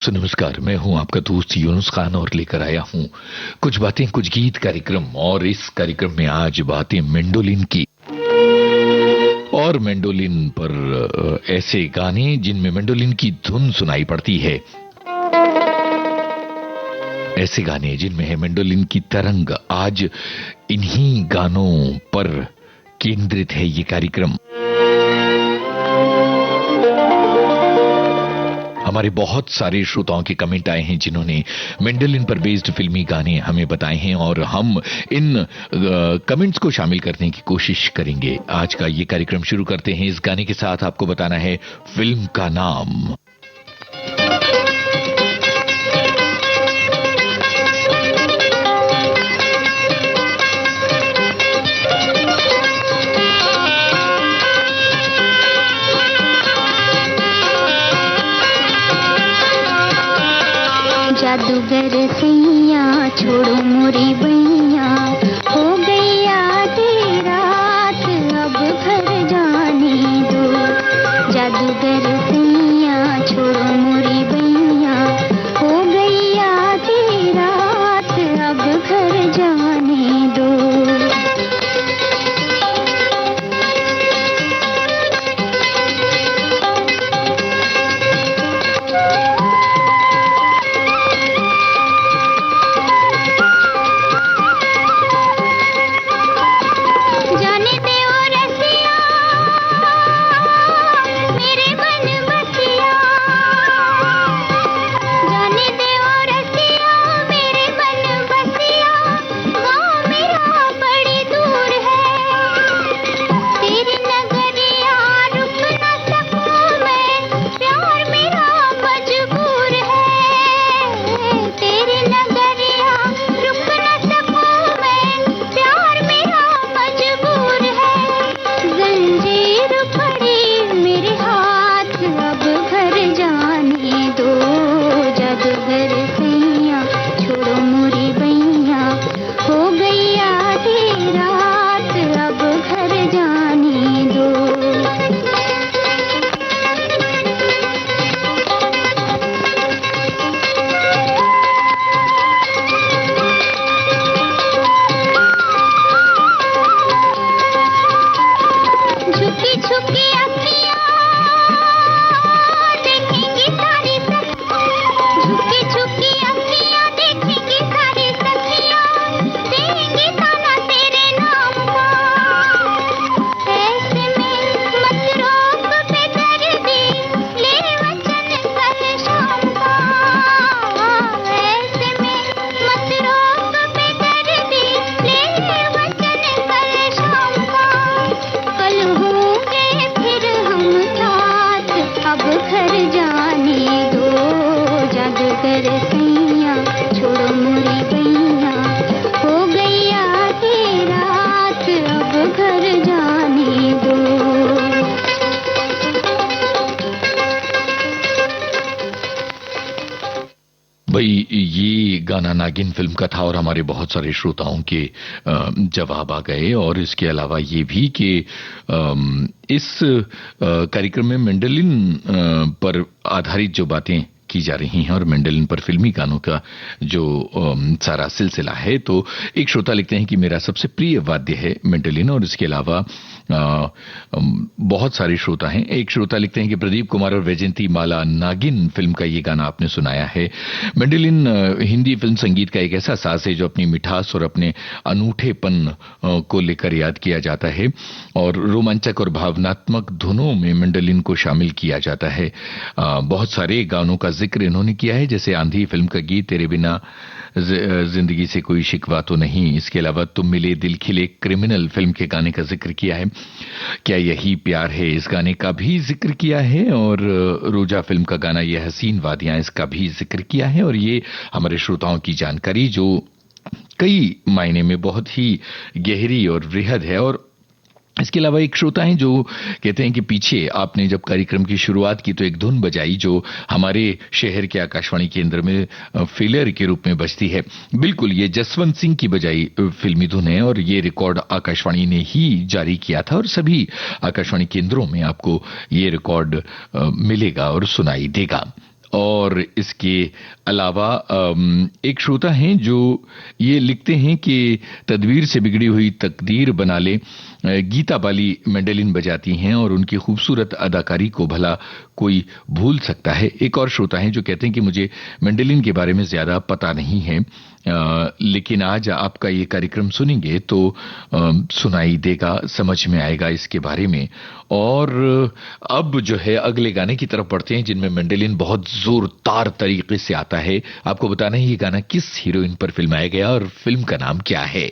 तो नमस्कार, मैं हूं आपका दोस्त यूनुस खान और लेकर आया हूं कुछ बातें कुछ गीत कार्यक्रम। और इस कार्यक्रम में आज बातें मेंडोलिन की और मेंडोलिन पर ऐसे गाने जिनमें मेंडोलिन की धुन सुनाई पड़ती है, ऐसे गाने जिनमें है मेंडोलिन की तरंग। आज इन्हीं गानों पर केंद्रित है ये कार्यक्रम। हमारे बहुत सारे श्रोताओं के कमेंट आए हैं जिन्होंने मेंडोलिन पर बेस्ड फिल्मी गाने हमें बताए हैं और हम इन कमेंट्स को शामिल करने की कोशिश करेंगे। आज का ये कार्यक्रम शुरू करते हैं इस गाने के साथ। आपको बताना है फिल्म का नाम। जादूगर सैया छोड़ो मोरी बैया, हो गई आधी रात अब घर जाने दो। जादूगर सैया छोड़ो मोरी बैया, हो गई आधी रात अब घर जाने दो। भाई, ये गाना नागिन फिल्म का था और हमारे बहुत सारे श्रोताओं के जवाब आ गए। और इसके अलावा ये भी कि इस कार्यक्रम में मेंडोलिन पर आधारित जो बातें की जा रही हैं और मेंडोलिन पर फिल्मी गानों का जो सारा सिलसिला है, तो एक श्रोता लिखते हैं कि मेरा सबसे प्रिय वाद्य है मेंडोलिन। और इसके अलावा बहुत सारे श्रोता हैं। एक श्रोता लिखते हैं कि प्रदीप कुमार और वैजयंती माला, नागिन फिल्म का ये गाना आपने सुनाया है। मेंडोलिन हिंदी फिल्म संगीत का एक ऐसा साज है जो अपनी मिठास और अपने अनूठेपन को लेकर याद किया जाता है और रोमांचक और भावनात्मक धुनों में मेंडोलिन को शामिल किया जाता है। बहुत सारे गानों का जिक्र इन्होंने किया है, जैसे आंधी फिल्म का गीत तेरे बिना जिंदगी से कोई शिकवा तो नहीं। इसके अलावा तुम मिले दिल खिले, क्रिमिनल फिल्म के गाने का जिक्र किया है। क्या यही प्यार है, इस गाने का भी जिक्र किया है। और रोजा फिल्म का गाना ये हसीन वादियां, इसका भी जिक्र किया है। और ये हमारे श्रोताओं की जानकारी जो कई मायने में बहुत ही गहरी और वृहद है। और इसके अलावा एक श्रोता हैं जो कहते हैं कि पीछे आपने जब कार्यक्रम की शुरुआत की तो एक धुन बजाई जो हमारे शहर के आकाशवाणी केंद्र में फिलर के रूप में बजती है। बिल्कुल, ये जसवंत सिंह की बजाई फिल्मी धुन है और ये रिकॉर्ड आकाशवाणी ने ही जारी किया था और सभी आकाशवाणी केंद्रों में आपको ये रिकॉर्ड मिलेगा और सुनाई देगा। और इसके अलावा एक श्रोता हैं जो ये लिखते हैं कि तदबीर से बिगड़ी हुई तकदीर बना ले गीता बाली मैंडोलिन बजाती हैं और उनकी खूबसूरत अदाकारी को भला कोई भूल सकता है। एक और श्रोता हैं जो कहते हैं कि मुझे मैंडोलिन के बारे में ज्यादा पता नहीं है, लेकिन आज आपका ये कार्यक्रम सुनेंगे तो सुनाई देगा, समझ में आएगा इसके बारे में। और अब जो है अगले गाने की तरफ बढ़ते हैं जिनमें मैंडोलिन बहुत जोरदार तरीके से आता है। आपको बताना है ये गाना किस हीरोइन पर फिल्माया गया और फिल्म का नाम क्या है।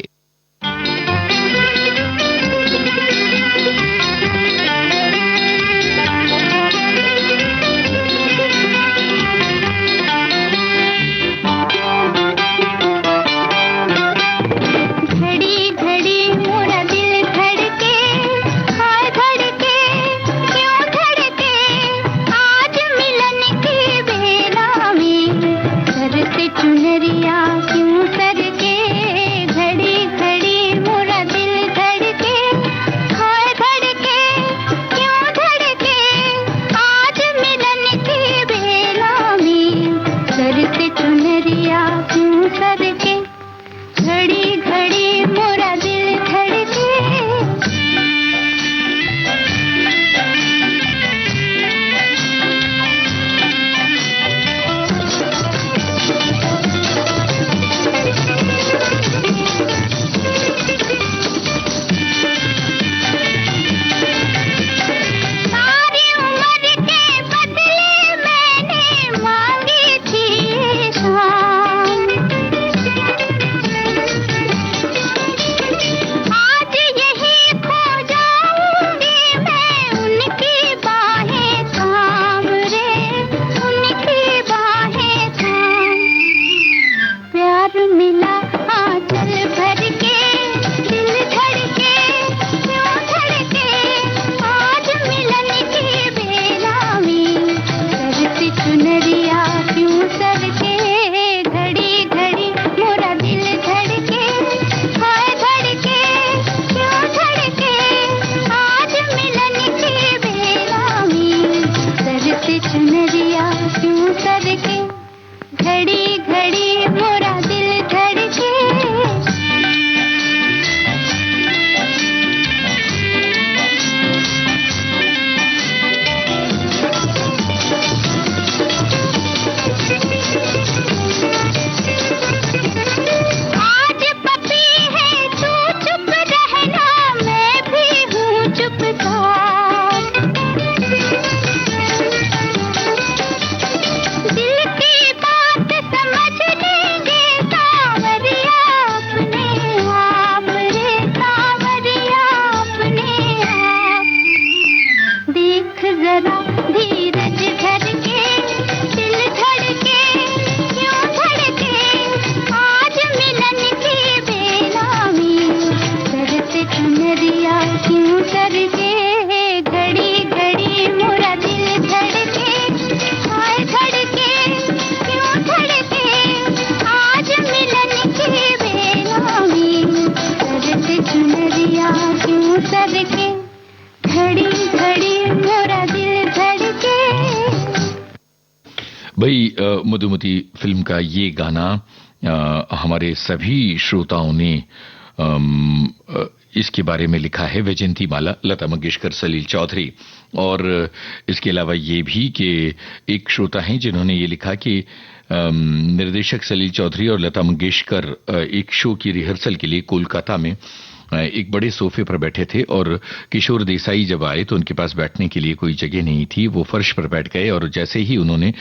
भाई मधुमती फिल्म का ये गाना हमारे सभी श्रोताओं ने इसके बारे में लिखा है वैजयंती माला, लता मंगेशकर, सलील चौधरी। और इसके अलावा ये भी कि एक श्रोता हैं जिन्होंने ये लिखा कि निर्देशक सलील चौधरी और लता मंगेशकर एक शो की रिहर्सल के लिए कोलकाता में एक बड़े सोफे पर बैठे थे और किशोर देसाई जब आए तो उनके पास बैठने के लिए कोई जगह नहीं थी। वो फर्श पर बैठ गए और जैसे ही उन्होंने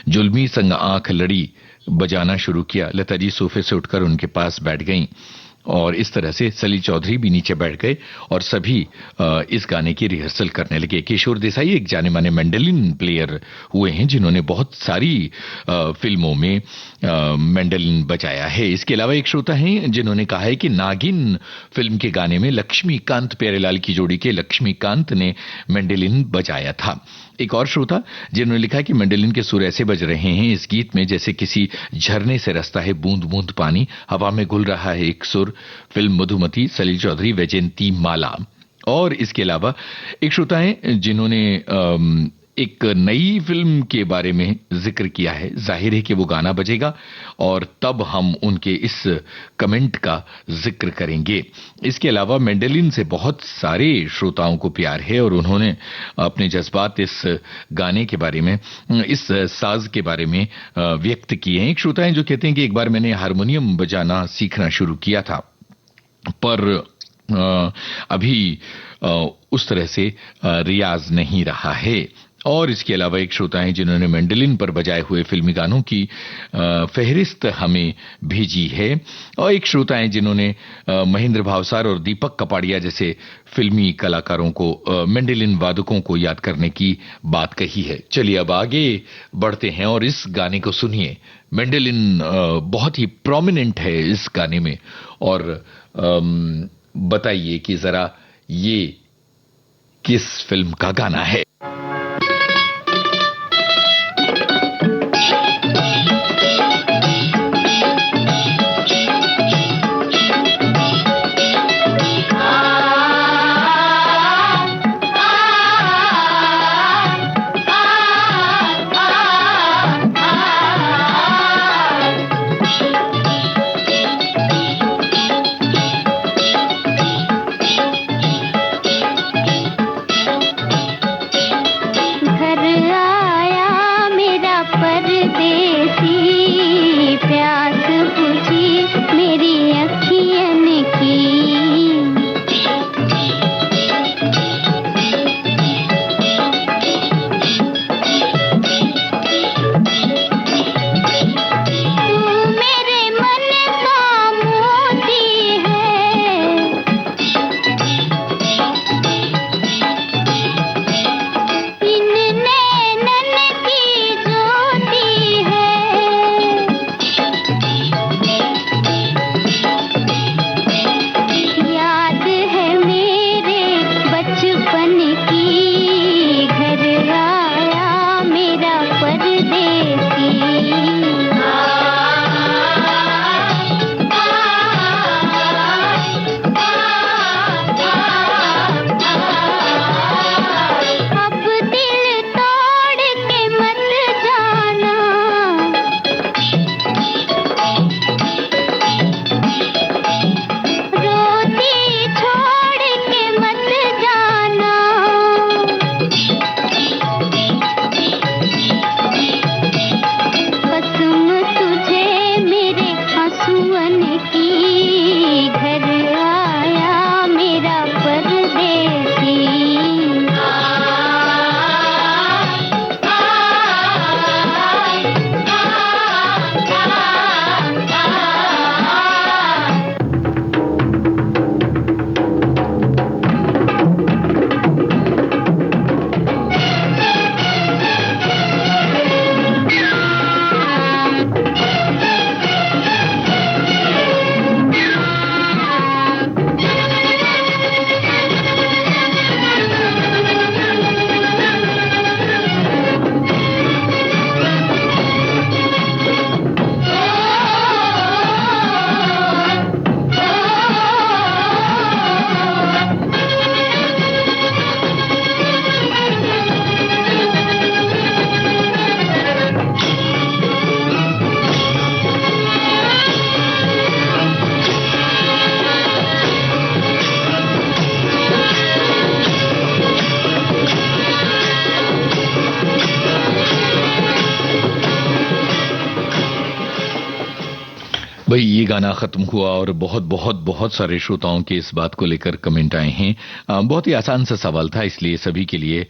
जुल्मी संग आंख लड़ी बजाना शुरू किया, लता जी सोफे से उठकर उनके पास बैठ गईं और इस तरह से सलील चौधरी भी नीचे बैठ गए और सभी इस गाने की रिहर्सल करने लगे। किशोर देसाई एक जाने माने मैंडोलिन प्लेयर हुए हैं जिन्होंने बहुत सारी फिल्मों में मैंडोलिन बजाया है। इसके अलावा एक श्रोता हैं जिन्होंने कहा है कि नागिन फिल्म के गाने में लक्ष्मीकांत प्यारेलाल की जोड़ी के लक्ष्मीकांत ने मैंडोलिन बजाया था। एक और श्रोता जिन्होंने लिखा कि मैंडोलिन के सुर ऐसे बज रहे हैं इस गीत में जैसे किसी झरने से रसता है बूंद बूंद पानी, हवा में घुल रहा है एक सुर। फिल्म मधुमती, सलील चौधरी, वैजयंती माला। और इसके अलावा एक श्रोता हैं जिन्होंने एक नई फिल्म के बारे में जिक्र किया है। जाहिर है कि वो गाना बजेगा और तब हम उनके इस कमेंट का जिक्र करेंगे। इसके अलावा मेंडेलिन से बहुत सारे श्रोताओं को प्यार है और उन्होंने अपने जज्बात इस गाने के बारे में, इस साज के बारे में व्यक्त किए हैं। एक श्रोता हैं जो कहते हैं कि एक बार मैंने हारमोनियम बजाना सीखना शुरू किया था, पर अभी उस तरह से रियाज नहीं रहा है। और इसके अलावा एक श्रोता हैं जिन्होंने मेंडेलिन पर बजाए हुए फिल्मी गानों की फहरिस्त हमें भेजी है। और एक श्रोता हैं जिन्होंने महेंद्र भावसार और दीपक कपाड़िया जैसे फिल्मी कलाकारों को, मेंडेलिन वादकों को याद करने की बात कही है। चलिए अब आगे बढ़ते हैं और इस गाने को सुनिए। मेंडेलिन बहुत ही प्रोमिनेंट है इस गाने में। और बताइए कि जरा ये किस फिल्म का गाना है। भाई ये गाना खत्म हुआ और बहुत बहुत बहुत सारे श्रोताओं के इस बात को लेकर कमेंट आए हैं। बहुत ही आसान सा सवाल था, इसलिए सभी के लिए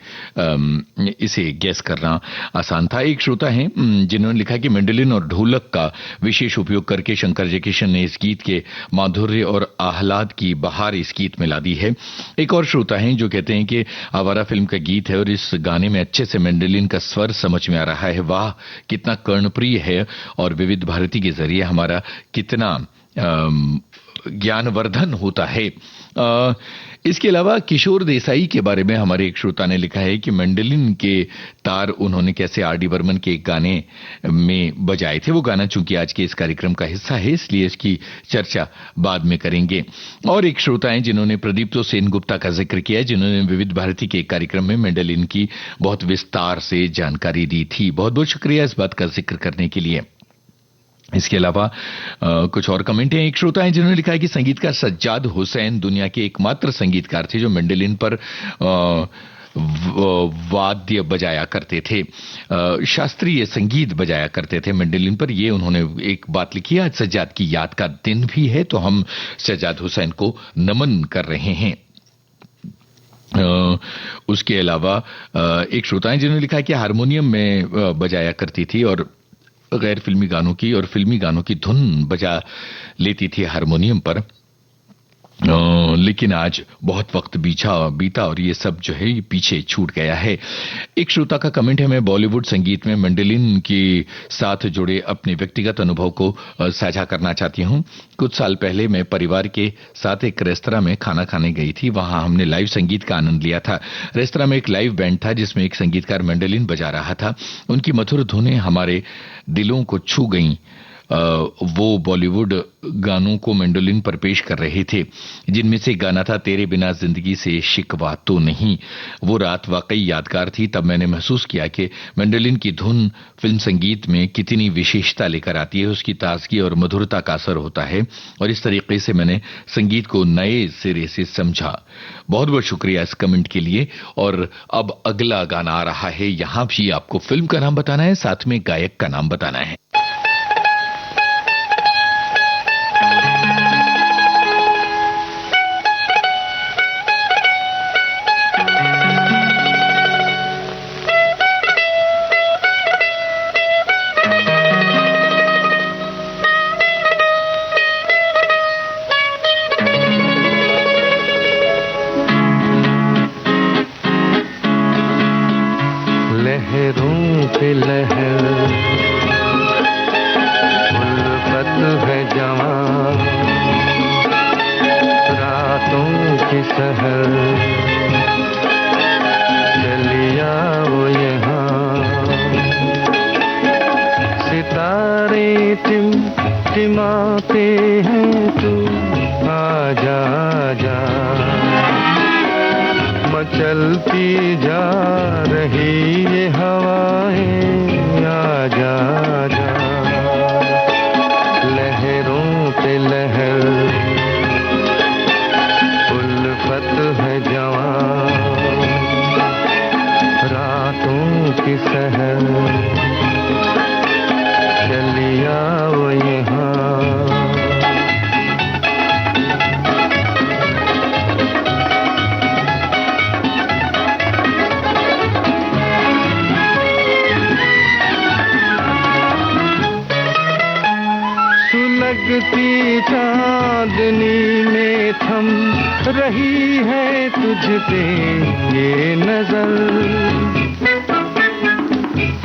इसे गैस करना आसान था। एक श्रोता हैं जिन्होंने लिखा कि मेंडेलिन और ढोलक का विशेष उपयोग करके शंकर जयकिशन ने इस गीत के माधुर्य और आह्लाद की बहार इस गीत में ला दी है। एक और श्रोता हैं जो कहते हैं कि आवारा फिल्म का गीत है और इस गाने में अच्छे से मेंडेलिन का स्वर समझ में आ रहा है। वाह कितना कर्णप्रिय है और विविध भारती के जरिए हमारा कितना ज्ञानवर्धन होता है। इसके अलावा किशोर देसाई के बारे में हमारे एक श्रोता ने लिखा है कि मैंडोलिन के तार उन्होंने कैसे आर डी बर्मन के एक गाने में बजाए थे। वो गाना चूंकि आज के इस कार्यक्रम का हिस्सा है, इसलिए इसकी चर्चा बाद में करेंगे। और एक श्रोता हैं जिन्होंने प्रदीप्तो सेनगुप्ता का जिक्र किया है, जिन्होंने विविध भारती के एक कार्यक्रम में मैंडोलिन की बहुत विस्तार से जानकारी दी थी। बहुत बहुत शुक्रिया इस बात का जिक्र करने के लिए। इसके अलावा कुछ और कमेंट हैं। एक श्रोता है जिन्होंने लिखा है कि संगीतकार सज्जाद हुसैन दुनिया के एकमात्र संगीतकार थे जो मैंडोलिन पर वाद्य बजाया करते थे, शास्त्रीय संगीत बजाया करते थे मैंडोलिन पर। ये उन्होंने एक बात लिखी है, आज सज्जाद की याद का दिन भी है, तो हम सज्जाद हुसैन को नमन कर रहे हैं। उसके अलावा एक श्रोता है जिन्होंने लिखा है कि हारमोनियम में बजाया करती थी और गैर फिल्मी गानों की और फिल्मी गानों की धुन बजा लेती थी हारमोनियम पर, लेकिन आज बहुत वक्त बीता और ये सब जो है ये पीछे छूट गया है। एक श्रोता का कमेंट है, मैं बॉलीवुड संगीत में मैंडोलिन के साथ जुड़े अपने व्यक्तिगत अनुभव को साझा करना चाहती हूं। कुछ साल पहले मैं परिवार के साथ एक रेस्तरां में खाना खाने गई थी। वहां हमने लाइव संगीत का आनंद लिया था। रेस्तरां में एक लाइव बैंड था जिसमें एक संगीतकार मैंडोलिन बजा रहा था। उनकी मधुर धुनें हमारे दिलों को छू गईं। वो बॉलीवुड गानों को मैंडोलिन पर पेश कर रहे थे, जिनमें से गाना था तेरे बिना जिंदगी से शिकवा तो नहीं। वो रात वाकई यादगार थी। तब मैंने महसूस किया कि मैंडोलिन की धुन फिल्म संगीत में कितनी विशेषता लेकर आती है, उसकी ताजगी और मधुरता का असर होता है, और इस तरीके से मैंने संगीत को नए सिरे से समझा। बहुत बहुत शुक्रिया इस कमेंट के लिए। और अब अगला गाना आ रहा है। यहां भी आपको फिल्म का नाम बताना है, साथ में गायक का नाम बताना है। लहरों पे लहर उल्फत है जवां, रातों की सहर चलिया वो यहाँ, सितारे टिमटिमाते हैं, तू आजा आजा, मचलती जा रही ये हवाएं, आजा आजा। लहरों पे लहर उल्फत है जवां, रातों की सहर चलिया वो यहाँ। लगती चांदनी में थम रही है तुझ पे ये नजर,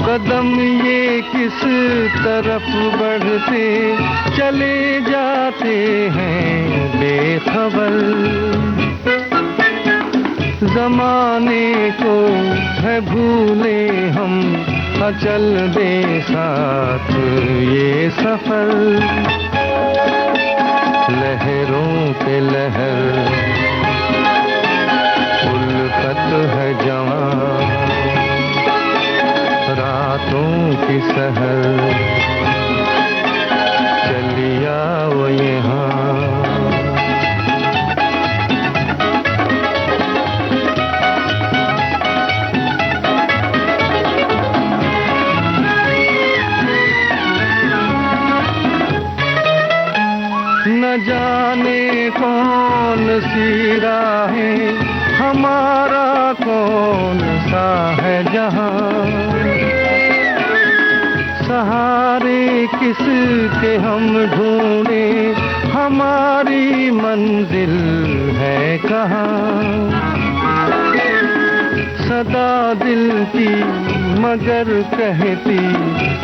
कदम ये किस तरफ बढ़ते चले जाते हैं बेखबर, जमाने को है भूले हम, अचल दे साथ ये सफर। लहरों पे लहर उल्फत है जवां, रातों की सहर चलिया वो यहाँ। न जाने कौन सी राहें, हमारा कौन सा है जहां, सहारे किसके हम ढूंढे, हमारी मंजिल है कहाँ। सदा दिल की मगर कहती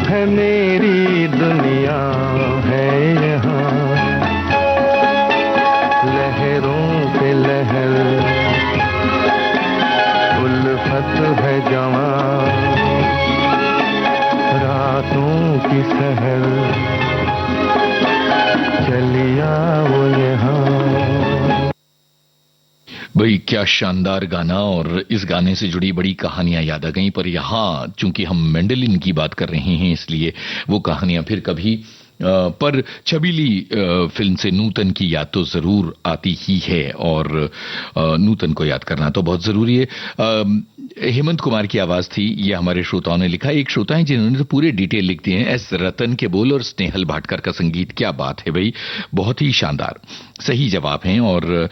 है मेरी दुनिया है यहाँ। चलिया वो यहाँ। भाई क्या शानदार गाना, और इस गाने से जुड़ी बड़ी कहानियां याद आ गई। पर यहाँ चूंकि हम मेंडेलिन की बात कर रहे हैं इसलिए वो कहानियां फिर कभी पर छबीली फिल्म से नूतन की याद तो जरूर आती ही है, और नूतन को याद करना तो बहुत जरूरी है। हेमंत कुमार की आवाज थी, ये हमारे श्रोताओं ने लिखा। एक श्रोता है जिन्होंने तो पूरे डिटेल लिख दिए हैं। एस रतन के बोल और स्नेहल भाटकर का संगीत, क्या बात है भाई, बहुत ही शानदार, सही जवाब हैं। और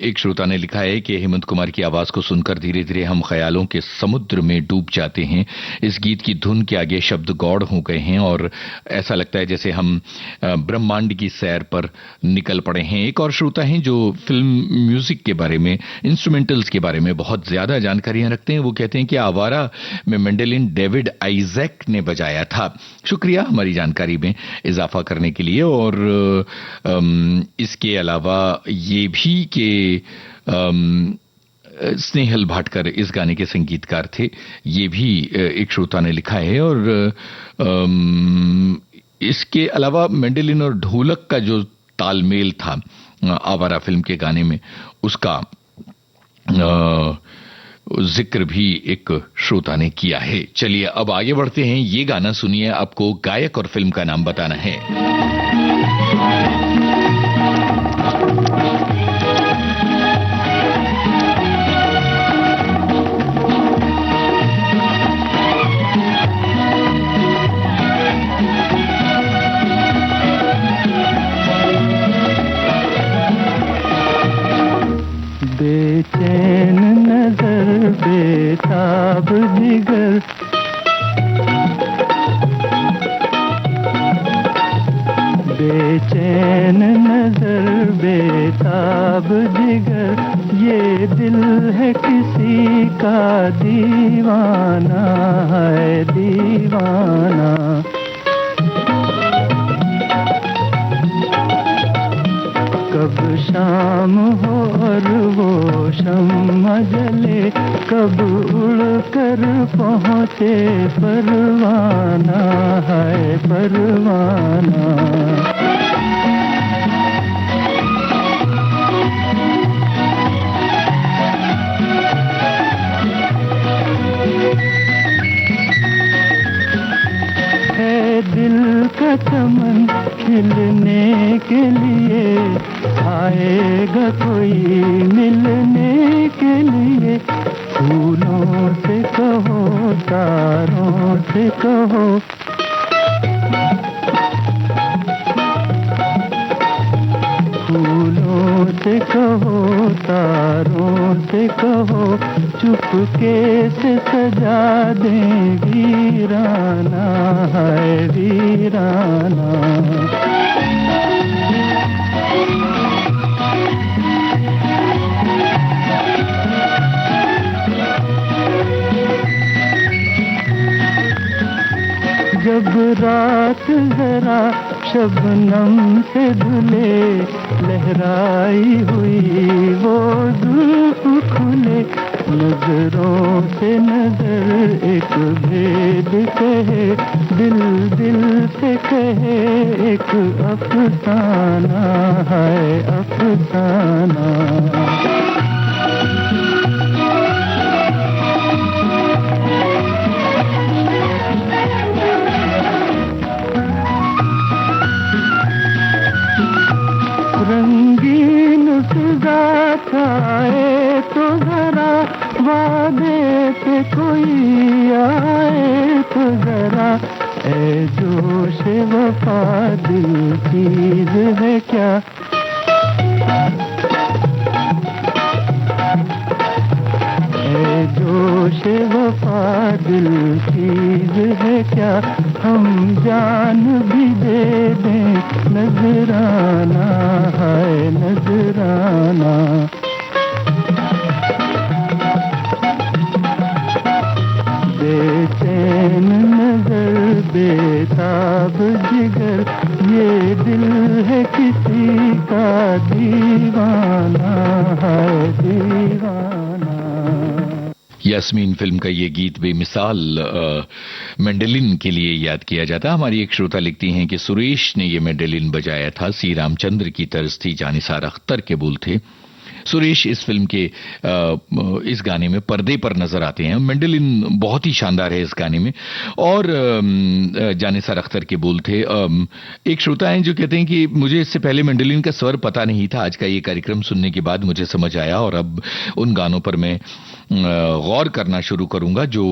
एक श्रोता ने लिखा है कि हेमंत कुमार की आवाज को सुनकर धीरे धीरे हम ख्यालों के समुद्र में डूब जाते हैं। इस गीत की धुन के आगे शब्द गौड़ हो गए हैं और ऐसा लगता है जैसे हम ब्रह्मांड की सैर पर निकल पड़े हैं। एक और श्रोता हैं जो फिल्म म्यूजिक के बारे में, इंस्ट्रूमेंटल्स के बारे में बहुत ज्यादा जानकारियां रखते हैं। वो कहते हैं कि आवारा में मेंडेलिन डेविड आइजैक ने बजाया था। शुक्रिया हमारी जानकारी में इजाफा करने के लिए। और इसके अलावा ये भी कि स्नेहल भाटकर इस गाने के संगीतकार थे, ये भी एक श्रोता ने लिखा है। और इसके अलावा मेंडेलिन और ढोलक का जो तालमेल था आवारा फिल्म के गाने में, उसका जिक्र भी एक श्रोता ने किया है। चलिए अब आगे बढ़ते हैं। ये गाना सुनिए, आपको गायक और फिल्म का नाम बताना है। बेचैन नजर बेताब जिगर, बेचैन नजर बेताब जिगर, ये दिल है किसी का दीवाना है दीवाना। कब शाम हो और वो शम्मा जले, कब उड़ कर पहुँचे परवाना है परवाना। है दिल का चमन खिलने के लिए, आएगा कोई मिलने के लिए। फूलों से कहो तारों से कहो, फूलों से कहो तारों से कहो, चुपके से सजा दें वीराना है वीराना। जब रात जरा शबनम से धुले, लहराई हुई वो धूप खुले, नजरों से नजर एक भेद कहे, दिल दिल से कहे एक अफसाना है अफसाना। रंगीन फिजा छाए तो जरा, वादे पे कोई आए तो जरा, ऐ जोश वफा दिल चीज है क्या। ऐ जोश वफा दिल चीज है क्या, हम जान भी दे दें नजराना है नजराना। बेचैन नजर बेताब जिगर, ये दिल है किसी का दीवाना है दीवाना। यास्मीन फिल्म का ये गीत बेमिसाल मेंडेलिन के लिए याद किया जाता। हमारी एक श्रोता लिखती हैं कि सुरेश ने ये मेंडेलिन बजाया था, सी रामचंद्र की तर्ज थी, जानिसार अख्तर के बोल थे। सुरेश इस फिल्म के इस गाने में पर्दे पर नजर आते हैं। मेंडेलिन बहुत ही शानदार है इस गाने में, और जानिसार अख्तर के बोल थे। एक श्रोता हैं जो कहते हैं कि मुझे इससे पहले मेंडेलिन का स्वर पता नहीं था, आज का ये कार्यक्रम सुनने के बाद मुझे समझ आया, और अब उन गानों पर मैं गौर करना शुरू करूंगा जो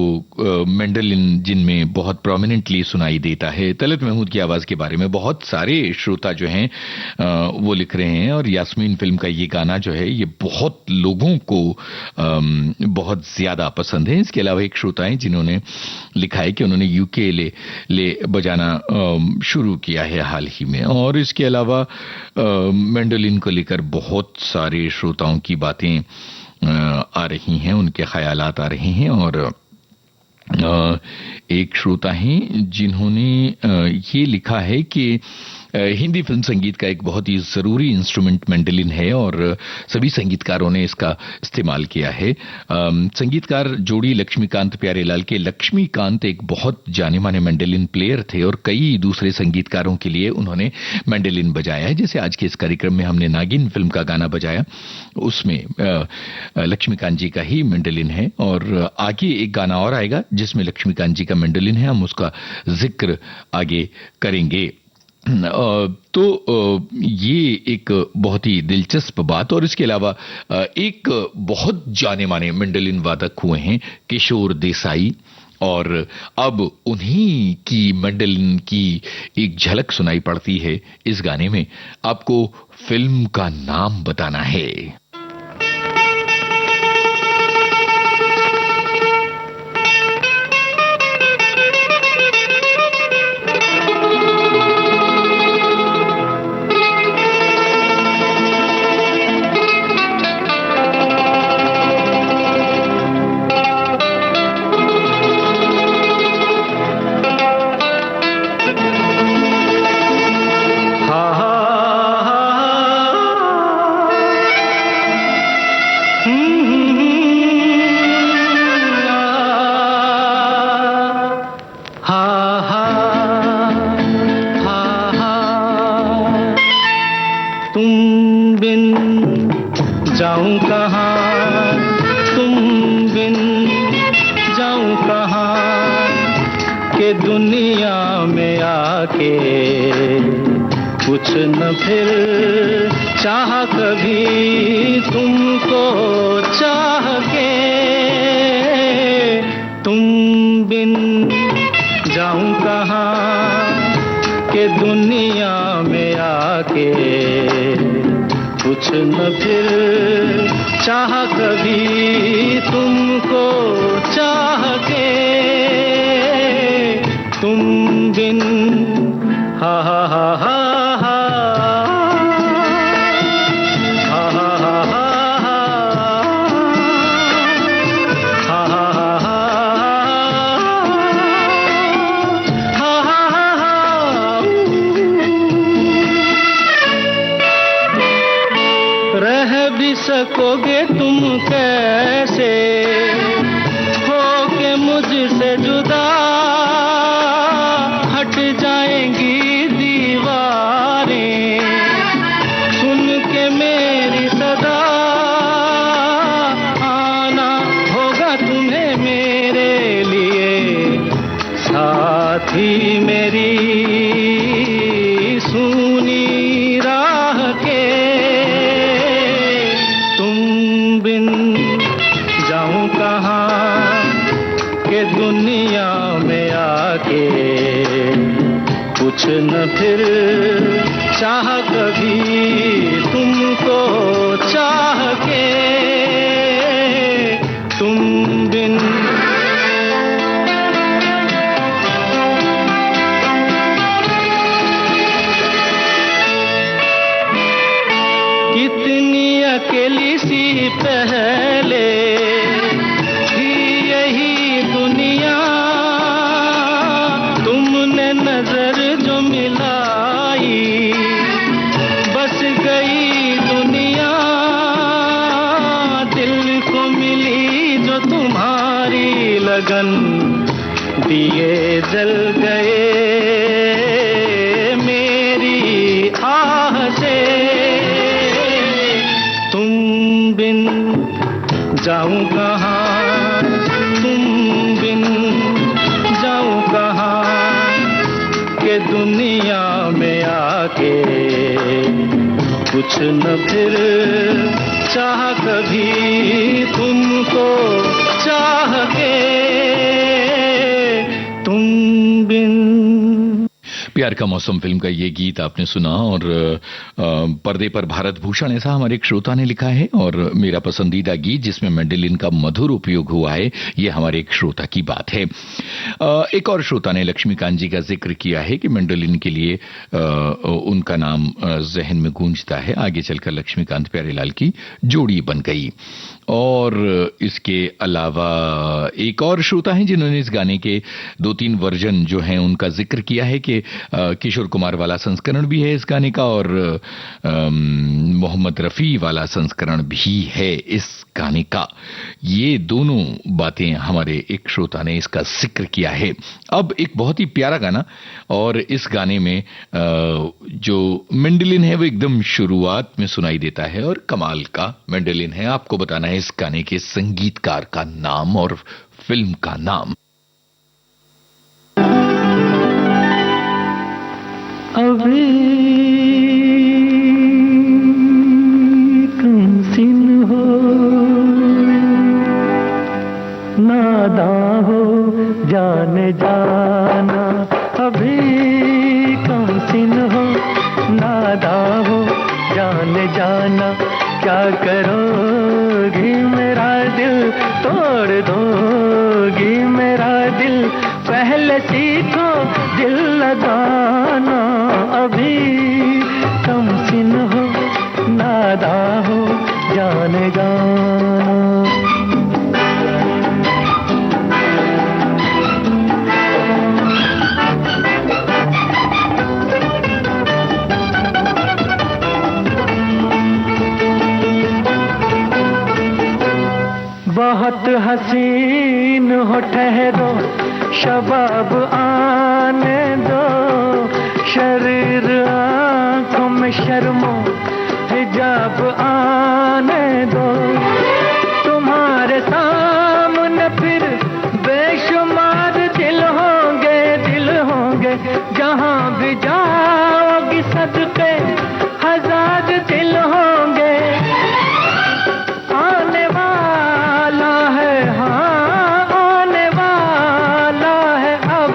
मेंडेलिन जिनमें बहुत प्रोमिनेंटली सुनाई देता है। तलत महमूद की आवाज के बारे में बहुत सारे श्रोता जो हैं वो लिख रहे हैं, और यास्मीन फिल्म का ये गाना जो है ये बहुत लोगों को बहुत ज्यादा पसंद है। इसके अलावा एक श्रोता हैं जिन्होंने लिखा है कि उन्होंने यूके ले बजाना शुरू किया है हाल ही में, और इसके अलावा मेंडेलिन को लेकर बहुत सारे श्रोताओं की बातें आ रही हैं, उनके ख्यालात आ रहे हैं। और एक श्रोता हैं जिन्होंने ये लिखा है कि हिंदी फिल्म संगीत का एक बहुत ही जरूरी इंस्ट्रूमेंट मेंडेलिन है, और सभी संगीतकारों ने इसका इस्तेमाल किया है। संगीतकार जोड़ी लक्ष्मीकांत प्यारेलाल के लक्ष्मीकांत एक बहुत जाने माने मेंडेलिन प्लेयर थे, और कई दूसरे संगीतकारों के लिए उन्होंने मेंडेलिन बजाया है। जैसे आज के इस कार्यक्रम में हमने नागिन फिल्म का गाना बजाया, उसमें लक्ष्मीकांत जी का ही मेंडेलिन है, और आगे एक गाना और आएगा जिसमें लक्ष्मीकांत जी का मेंडेलिन है, हम उसका जिक्र आगे करेंगे। तो ये एक बहुत ही दिलचस्प बात। और इसके अलावा एक बहुत जाने माने मेंडेलिन वादक हुए हैं किशोर देसाई, और अब उन्हीं की मेंडेलिन की एक झलक सुनाई पड़ती है इस गाने में। आपको फिल्म का नाम बताना है। सकोगे तुम कैसे होके मुझसे जुदा, हट जाएंगी दीवारें सुन के मेरी सदा, आना होगा तुम्हें मेरे लिए साथी मेरी सुनी राह के। जाऊं कहाँ के दुनिया में आके कुछ न फिर चाह कभी तुमको चाह के तुम बिन। कितनी अकेली सी पहले थी यही दुनिया, तुमने नजर जो मिलाई बस गई दुनिया, दिल को मिली जो तुम्हारी लगन दिए जल गए मेरी आह से। तुम बिन जाऊं कहाँ, तुम बिन जाऊं कहाँ, के दुनिया में आके कुछ न फिर चाह कभी तुमको चाह के तुम बिन। प्यार का मौसम फिल्म का ये गीत आपने सुना और पर्दे पर भारत भूषण ऐसा हमारे एक श्रोता ने लिखा है। और मेरा पसंदीदा गीत जिसमें मैंडोलिन का मधुर उपयोग हुआ है, ये हमारे एक श्रोता की बात है। एक और श्रोता ने लक्ष्मीकांत जी का जिक्र किया है कि मैंडोलिन के लिए उनका नाम जहन में गूंजता है। आगे चलकर लक्ष्मीकांत प्यारेलाल की जोड़ी बन गई। और इसके अलावा एक और श्रोता हैं जिन्होंने इस गाने के 2-3 वर्जन जो हैं उनका जिक्र किया है कि किशोर कुमार वाला संस्करण भी है इस गाने का और मोहम्मद रफी वाला संस्करण भी है इस गाने का। ये दोनों बातें हमारे एक श्रोता ने इसका जिक्र किया है। अब एक बहुत ही प्यारा गाना, और इस गाने में जो मैंडोलिन है वो एकदम शुरुआत में सुनाई देता है और कमाल का मैंडोलिन है। आपको बताना है इस गाने के संगीतकार का नाम और फिल्म का नाम। अभी कम सिन हो, नादां हो जाने जाना, अभी कम सिन हो, नादां हो जाने जाना, क्या करोगी मेरा दिल तोड़ दोगी मेरा दिल, पहले सीखो दिल लगाना, अभी कम सिन हो, नादां हो जाने जाना। बहुत हसीन हो ठहरो, शबाब आने दो, शरीर आंखों में शर्मो हिजाब आने दो, तुम्हारे सामने फिर बेशुमार दिल होंगे, जहां भी जाओगी सदके हजार दिल होंगे, आने वाला है, हाँ आने वाला है अब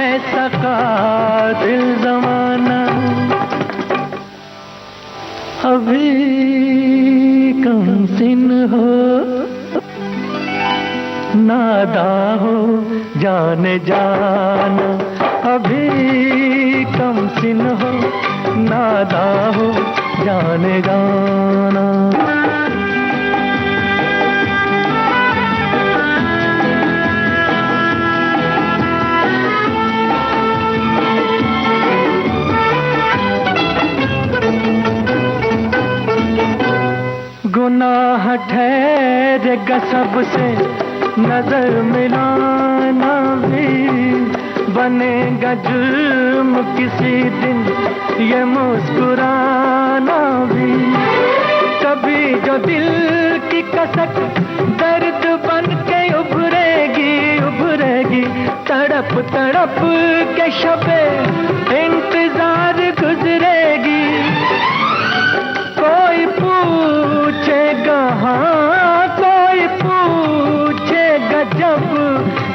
ऐसा कातिल ज़माना, अभी कम सिन हो, नादां हो जाने जाना, अभी कम सिन हो, नादां हो जाने जाना। गुनाह ठहरेगा सबसे नजर मिलाना भी, बनेगा जुर्म किसी दिन ये मुस्कुराना भी, कभी जो दिल की कसक दर्द बन के उभरेगी, तड़प तड़प के शबे इंतजार गुजरेगी, कोई पूछेगा, हाँ कोई पूछेगा जब,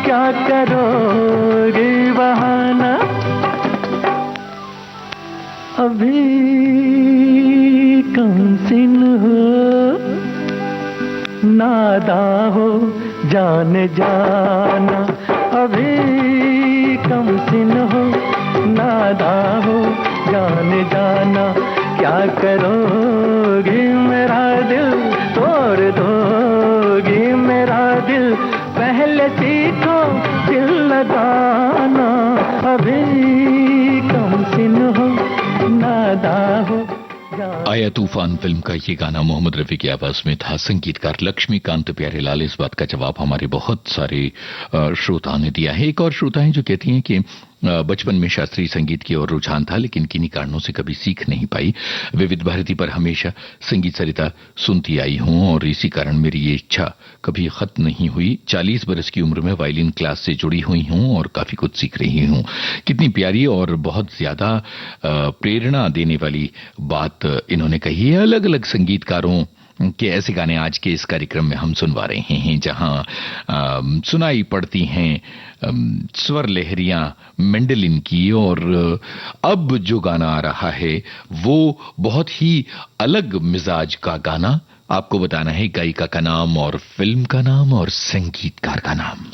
क्या करोगी बहाना, अभी कम सिन हो, नादां हो जाने जाना, अभी कम सिन हो, नादां हो जाने जाना, क्या करोगी मेरा दिल तोड़ दोगी मेरा दिल, पहले सीखो दिल लगाना, अभी कम सिन हो, नादां हो आया तूफान फिल्म का ये गाना मोहम्मद रफी की आवाज में था। संगीतकार लक्ष्मीकांत प्यारेलाल। इस बात का जवाब हमारे बहुत सारे श्रोताओं ने दिया है। एक और श्रोता है जो कहती हैं कि बचपन में शास्त्रीय संगीत की ओर रुझान था, लेकिन किन्हीं कारणों से कभी सीख नहीं पाई। विविध भारती पर हमेशा संगीत सरिता सुनती आई हूं और इसी कारण मेरी ये इच्छा कभी खत्म नहीं हुई। 40 बरस की उम्र में वायलिन क्लास से जुड़ी हुई हूं और काफी कुछ सीख रही हूं। कितनी प्यारी और बहुत ज्यादा प्रेरणा देने वाली बात इन्होंने कही है। अलग अलग संगीतकारों के ऐसे गाने आज के इस कार्यक्रम में हम सुनवा रहे हैं, जहां सुनाई पड़ती हैं स्वर लहरियां मेंडेलिन की। और अब जो गाना आ रहा है वो बहुत ही अलग मिजाज का गाना। आपको बताना है गायिका का नाम और फिल्म का नाम और संगीतकार का नाम।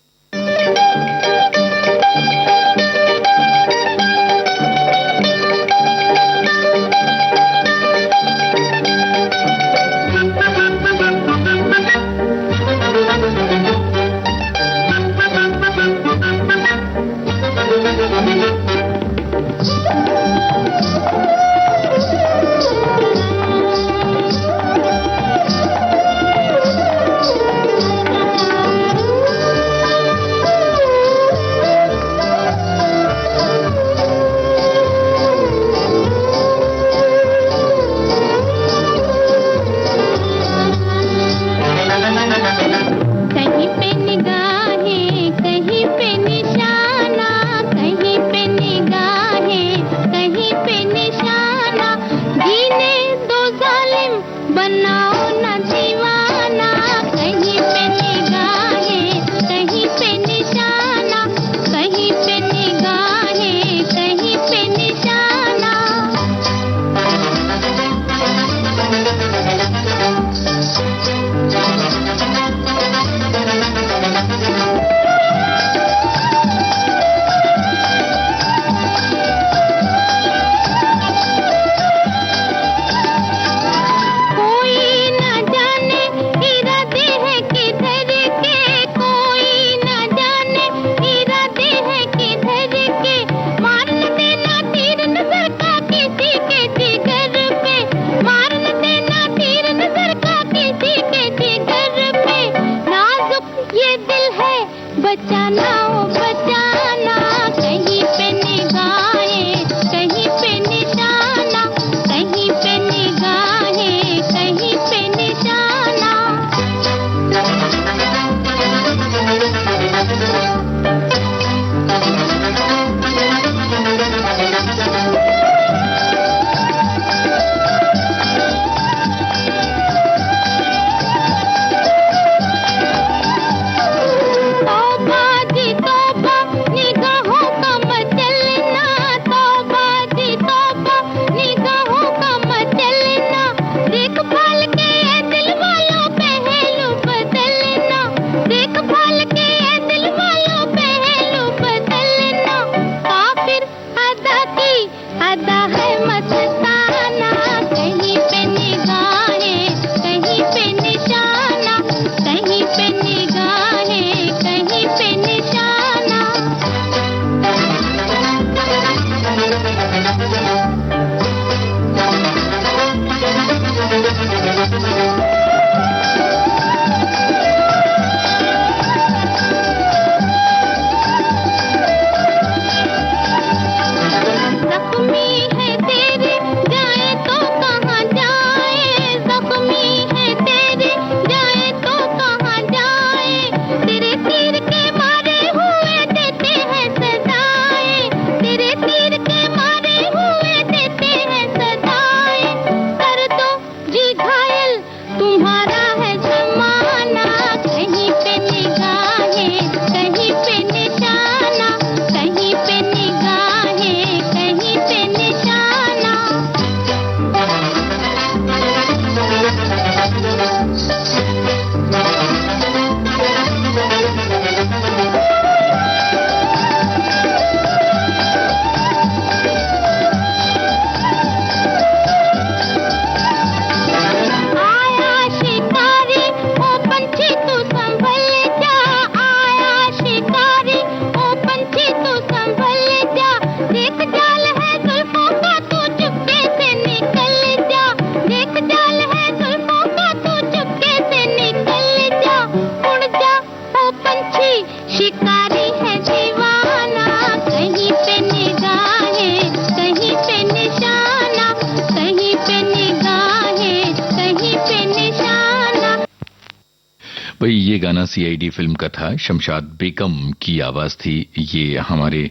भाई ये गाना सीआईडी फिल्म का था, शमशाद बेगम की आवाज थी। ये हमारे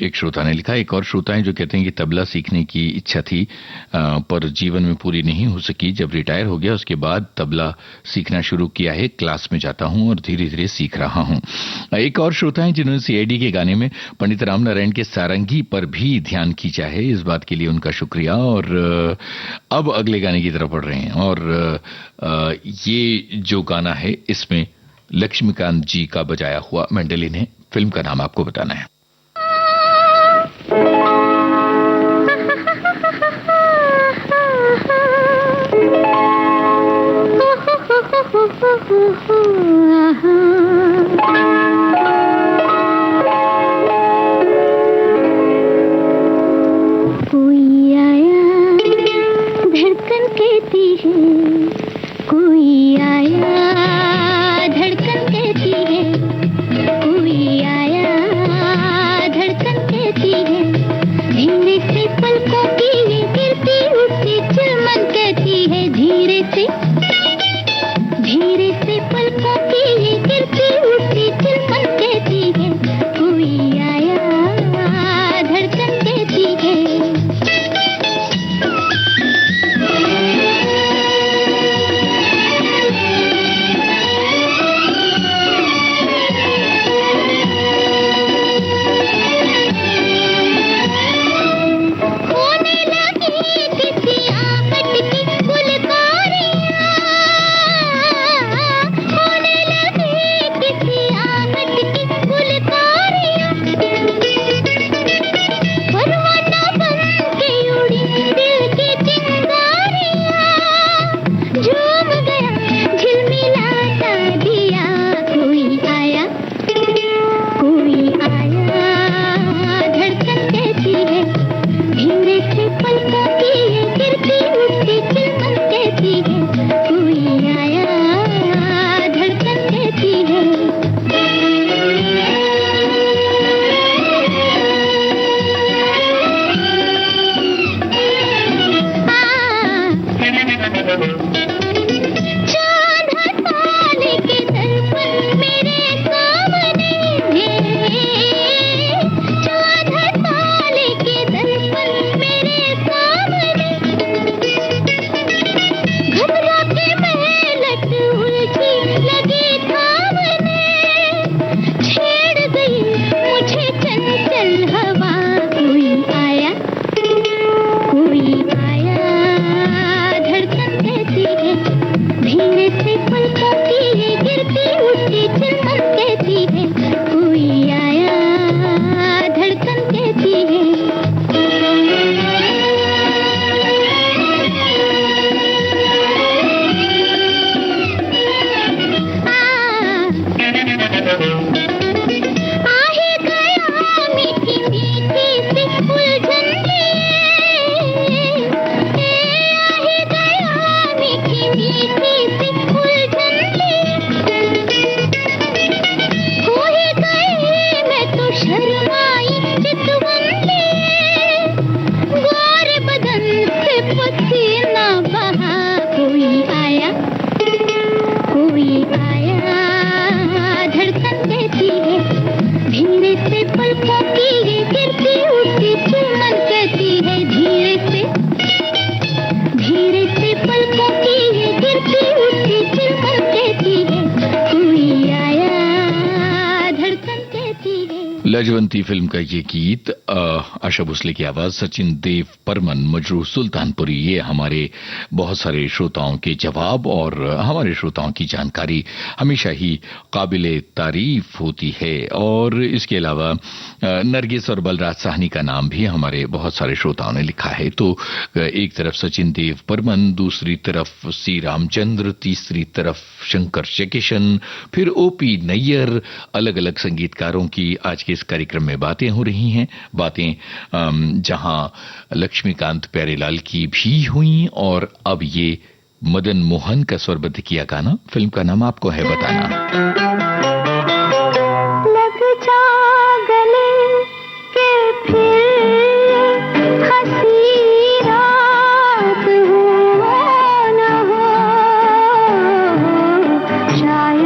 एक श्रोता ने लिखा। एक और श्रोता है जो कहते हैं कि तबला सीखने की इच्छा थी पर जीवन में पूरी नहीं हो सकी। जब रिटायर हो गया उसके बाद तबला सीखना शुरू किया है, क्लास में जाता हूं और धीरे धीरे सीख रहा हूं। एक और श्रोता है जिन्होंने सीआईडी के गाने में पंडित राम नारायण के सारंगी पर भी ध्यान खींचा है, इस बात के लिए उनका शुक्रिया। और अब अगले गाने की तरफ बढ़ रहे हैं और ये जो गाना है इसमें लक्ष्मीकांत जी का बजाया हुआ मैंडोलिन है। फिल्म का नाम आपको बताना है। कोई आया धड़कन कहती है, कोई आया धड़कन कहती है, कोई आया धड़कन कहती है, धीरे से पलकों की ये गिरती उठती चिलमन कहती है, धीरे से पलकों की ये गिरती उठती चिलमन कहती है, कोई आया धड़कन कहती है। होने लगी किसी आहट की फुलकारियाँ, होने लगी किसी आहट की फुलकारियाँ, परवाना बन के उड़ी दिल की चिंगारियाँ, झूम गया झिलमिलाता दिया, कोई आया धड़कन कहती है, धीरे से पलकों की ये गिरती उठती चिलमन कहती है, कोई आया धड़कन कहती है। चांद हटाने के दर्पण मेरे सामने है, चांद हटाने के दर्पण मेरे सामने, घबरा के मैं लट उलझी लगी थामने, छेड़ गई मुझे चंचल हवा, कोई आया धड़कन कहती है, धीरे से पलकों की ये गिरती उठती चिलमन कहती है, कोई आया धड़कन कहती है। आहे गया मीठी मीठी सी उलझन लिए, आहे गया मीठी मीठी सी उलझन लिए, हो ही गई मैं तो शर्माई चितवन लिए, गोरे बदन से पसीना बहा, कोई आया धड़कन कहती है, धीरे से पलकों की ये गिरती उठती चिलमन कहती है, धीरे से पलकों की ये गिरती उठती चिलमन कहती है, कोई आया धड़कन कहती है। लाजवंती फिल्म का ये गीत आशा भोसले की आवाज, सचिन देव बर्मन, मजरू सुल्तानपुरी। ये हमारे बहुत सारे श्रोताओं के जवाब और हमारे श्रोताओं की जानकारी हमेशा ही काबिले तारीफ होती है। और इसके अलावा नरगिस और बलराज साहनी का नाम भी हमारे बहुत सारे श्रोताओं ने लिखा है। तो एक तरफ सचिन देव बर्मन, दूसरी तरफ सी रामचंद्र, तीसरी तरफ शंकर जयकिशन, फिर ओपी नैयर, अलग अलग संगीतकारों की आज के इस कार्यक्रम में बातें हो रही हैं। बातें जहां लक्ष्मीकांत प्यारेलाल की भी हुई और अब ये मदन मोहन का स्वरबद्ध किया गाना। फिल्म का नाम आपको है बताना। लग जा गले के फिर हंसी रात हो न हो, शायद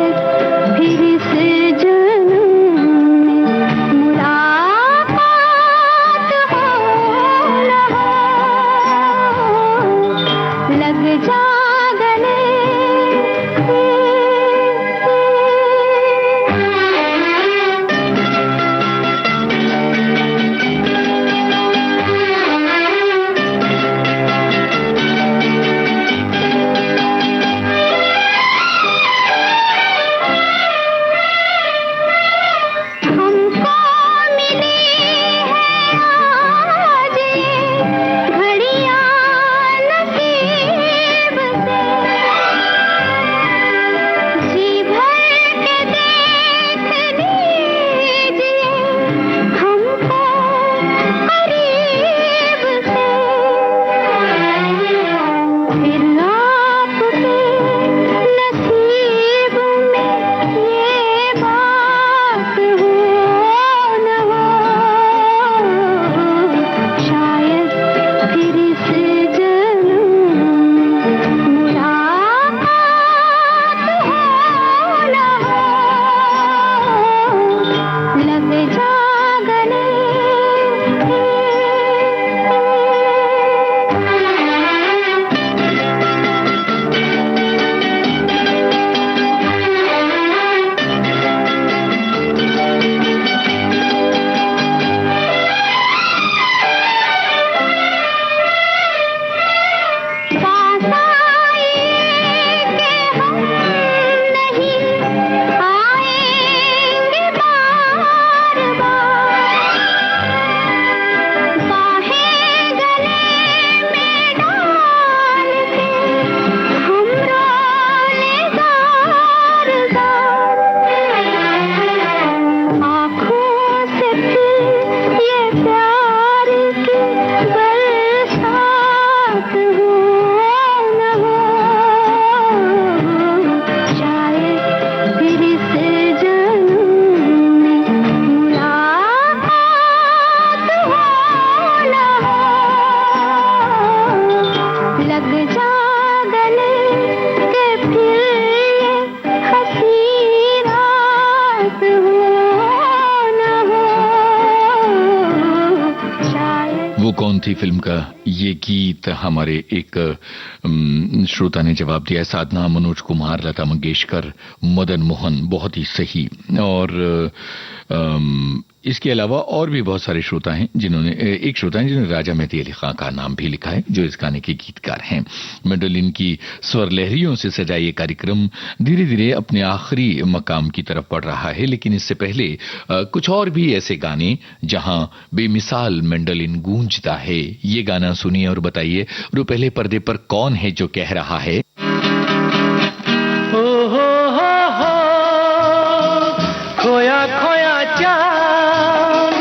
थी फिल्म का ये गीत? हमारे एक श्रोता ने जवाब दिया है, साधना, मनोज कुमार, लता मंगेशकर, मदन मोहन। बहुत ही सही। और इसके अलावा और भी बहुत सारे श्रोता हैं जिन्होंने, एक श्रोता हैं जिन्होंने राजा मेहदी अली खां का नाम भी लिखा है, जो इस गाने के गीतकार हैं। मेंडोलिन की स्वर लहरियों से सजा ये कार्यक्रम धीरे धीरे अपने आखिरी मकाम की तरफ बढ़ रहा है, लेकिन इससे पहले कुछ और भी ऐसे गाने जहां बेमिसाल मेंडोलिन गूंजता है। ये गाना सुनिए और बताइए रो पहले पर्दे पर कौन है जो कह रहा है। हो खोया खोया चांद,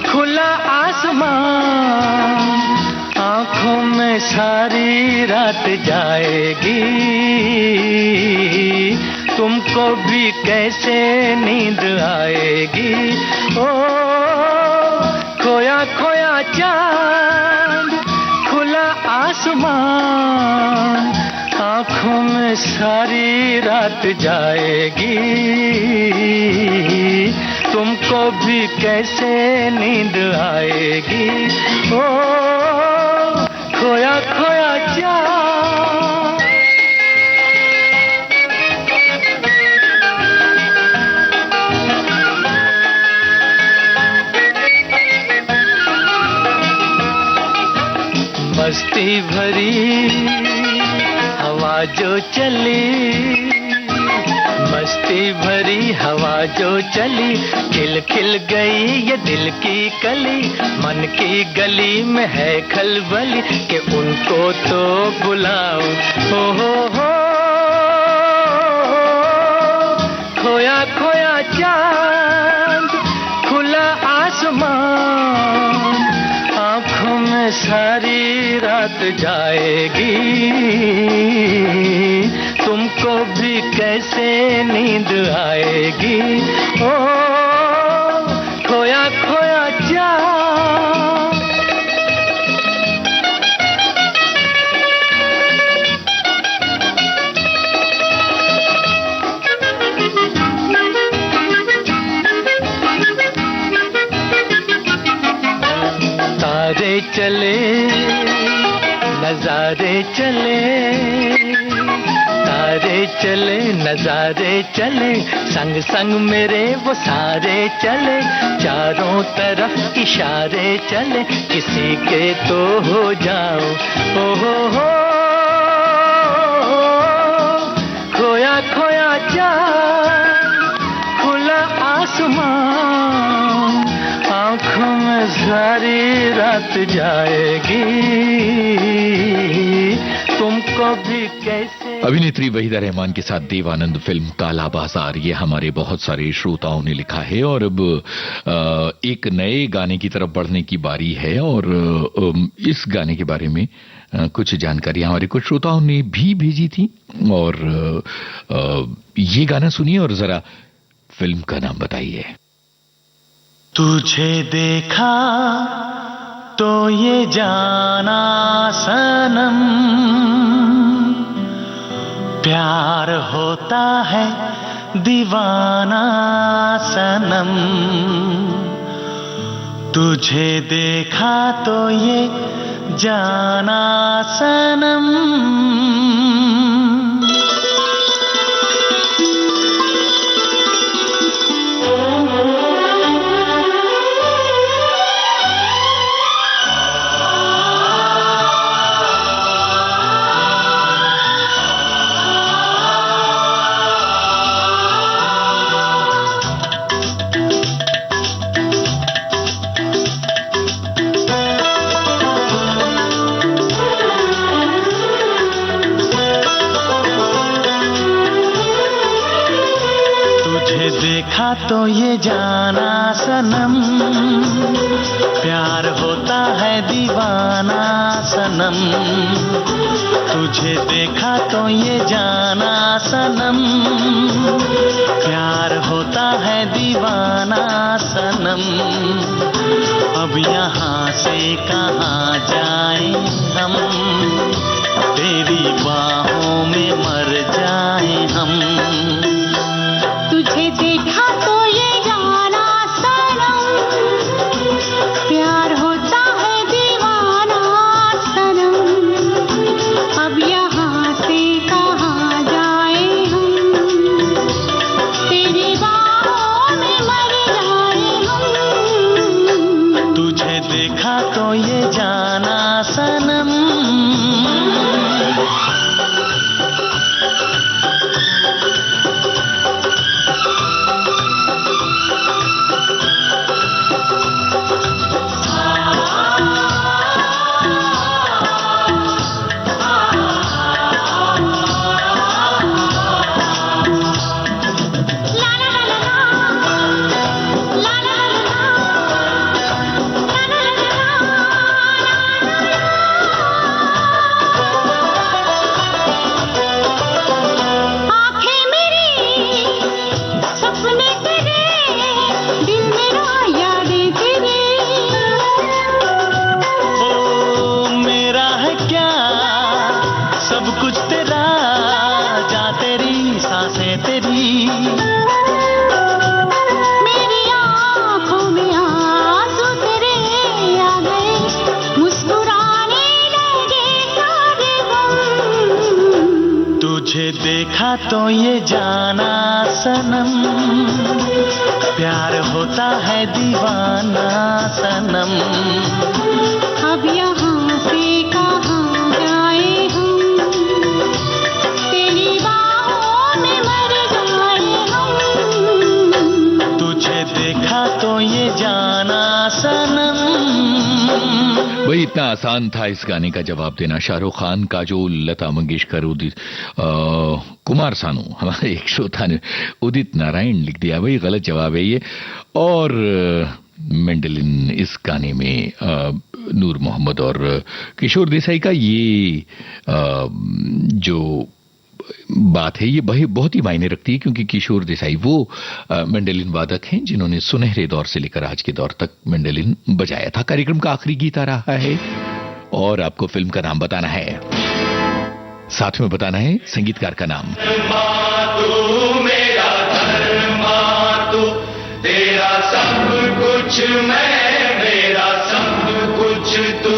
खुला आसमान, आंखों में सारी रात जाएगी, तुमको भी कैसे नींद आएगी। ओ खोया खोया चांद, खुला आसमान, आंखों में सारी रात जाएगी, तुमको भी कैसे नींद आएगी। ओ खोया खोया चांद। मस्ती भरी हवा जो चली, मस्ती भरी हवा जो चली, खिल खिल गई ये दिल की कली, मन की गली में है खलबली कि उनको तो बुलाओ। हो खोया खोया चांद, खुला आसमान, आंखों में सारी रात जाएगी, तुमको भी कैसे नींद आएगी। ओ खोया खोया चांद। तारे चले नजारे चले, तारे चले नजारे चले, संग संग मेरे वो सारे चले, चारों तरफ इशारे चले, किसी के तो हो जाओ। हो खोया खोया चांद, खुला आसमान, आंखों में सारी रात जाएगी, तुमको भी कैसे। अभिनेत्री वहीदा रहमान के साथ देवानंद फिल्म काला बाजार, ये हमारे बहुत सारे श्रोताओं ने लिखा है। और अब एक नए गाने की तरफ बढ़ने की बारी है, और इस गाने के बारे में कुछ जानकारी हमारे कुछ श्रोताओं ने भी भेजी थी। और ये गाना सुनिए और जरा फिल्म का नाम बताइए। तुझे देखा तो ये जाना सनम, प्यार होता है दीवाना सनम, तुझे देखा तो ये जाना सनम। देखा तो ये जाना सनम, प्यार होता है दीवाना सनम, तुझे देखा तो ये जाना सनम, प्यार होता है दीवाना सनम। अब यहाँ से कहाँ जाएं हम, तेरी बाहों में मर जाएं हम। तुझे देखा तो ये जाना सनम, प्यार होता है दीवाना क्या सब कुछ तेरा, जा तेरी सांसें तेरी। मेरी आँखों में आंसू तेरे आ गए, मुस्कुराने लगे सारे गम। तुझे देखा तो ये जाना सनम, प्यार होता है दीवाना सनम। अब यहाँ से कहाँ जाए हम, तेरी बाहों में मर जाए हम। तुझे देखा तो ये जाना सनम। वही इतना आसान था इस गाने का जवाब देना। शाहरुख खान, काजोल, लता मंगेशकर, कुमार सानू, हमारे एक श्रोता ने उदित नारायण लिख दिया, वही गलत जवाब है ये। और मेंडेलिन इस गाने में नूर मोहम्मद और किशोर देसाई का ये जो बात है ये बहुत ही मायने रखती है, क्योंकि किशोर देसाई वो मेंडेलिन वादक हैं जिन्होंने सुनहरे दौर से लेकर आज के दौर तक मेंडेलिन बजाया था। कार्यक्रम का आखिरी गीत आ रहा है और आपको फिल्म का नाम बताना है, साथ में बताना है संगीतकार का नाम। तू मेरा धर्मा, तू तेरा सब कुछ मैं, मेरा सब कुछ तू।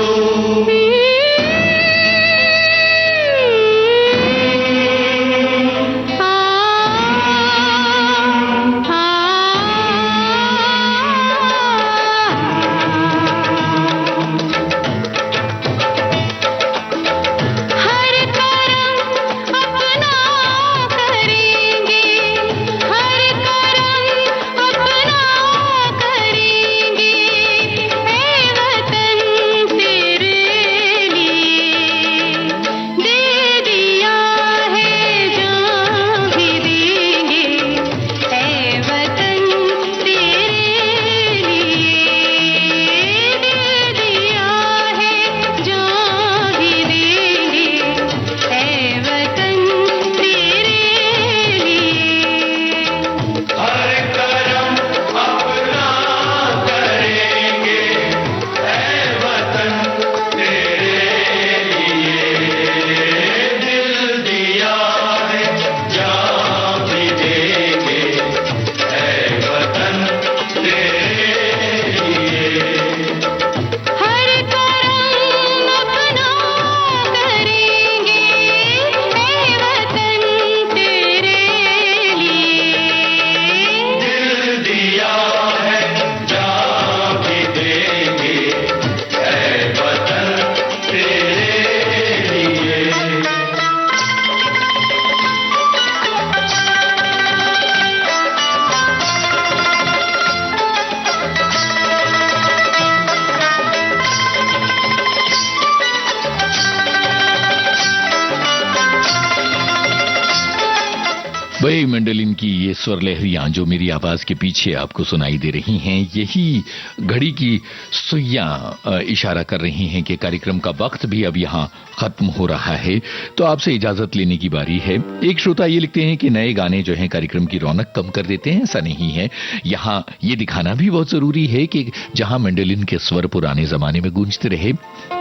वही मेंडेलिन की ये स्वर लहरियां जो मेरी आवाज के पीछे आपको सुनाई दे रही हैं, यही घड़ी की सुइयां इशारा कर रही हैं कि कार्यक्रम का वक्त भी अब यहां खत्म हो रहा है, तो आपसे इजाजत लेने की बारी है। एक श्रोता ये लिखते हैं कि नए गाने जो हैं कार्यक्रम की रौनक कम कर देते हैं, ऐसा नहीं है। यहां ये दिखाना भी बहुत जरूरी है कि जहां मेंडेलिन के स्वर पुराने जमाने में गूंजते रहे,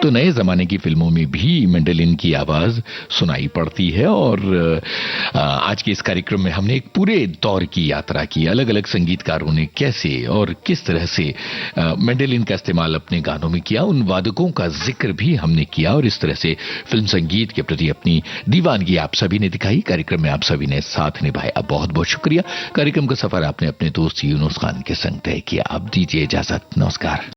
तो नए जमाने की फिल्मों में भी मेंडेलिन की आवाज सुनाई पड़ती है। और आज के इस कार्यक्रम में हमने एक पूरे दौर की यात्रा की, अलग अलग संगीतकारों ने कैसे और किस तरह से मेंडेलिन का इस्तेमाल अपने गानों में किया, उन वादकों का जिक्र भी हमने किया और इस तरह से फिल्म संगीत के प्रति अपनी दीवानगी आप सभी ने दिखाई। कार्यक्रम में आप सभी ने साथ निभाया, बहुत बहुत शुक्रिया। कार्यक्रम का सफर आपने अपने दोस्त यूनुस खान के संग तय किया। अब दीजिए इजाजत, नमस्कार।